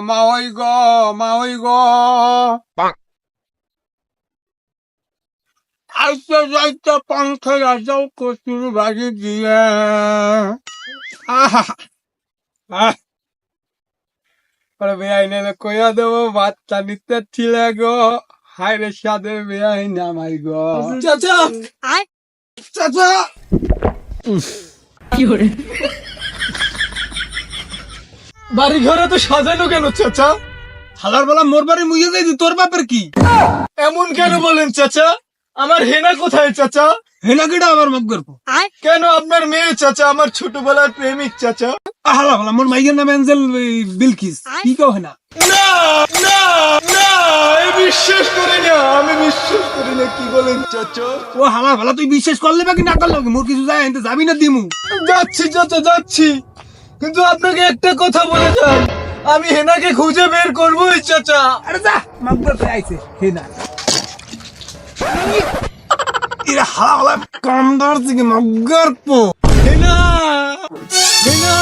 মা ওই গো, মা ওই গো, আইতে যাইতে পান্থে রাজাও কচুর বাড়ি দিয়ে বেআই নেলে কইয়া দেবো বাচ্চা নিতে ছিলে গো, হায় রে সাদের বেআই নামাই গো। চাচা চাচা বাড়ি ঘরে তো সাজানো কেন চাচা? হালার বেলা মোর বাড়ি মুইয়ে যাই, তোর বাপের কি? এমন কেন বলেন চাচা? আমার হেনা কোথায় চাচা? হেনাকিটা আমার মুখ গর্ব কেন আপনার মেয়ে চাচা, আমার ছোটবেলার প্রেমিক চাচা। হালা ভালা মোর মাইয়ের নাম অ্যাঞ্জেল বিলকিস, কি কও হেনা? না না না, আমি বিশ্বাস করি না, আমি বিশ্বাস করি না। কি বলেন চাচা? ও হালা ভালা তুই বিশ্বাস করলে বা কি না করলে মোর কিছু যায় এনতে যাবি না দিমু। যাচ্ছি চাচা যাচ্ছি, কিন্তু আপনাকে একটা কথা বলে যাই, আমি হেনাকে খুঁজে বের করবোই চাচা। আরে যা মুখ গর্ব আইছে হেনা। এরা হালা ভালা কামদার থেকে মুখ গর্ব। হেনা হেনা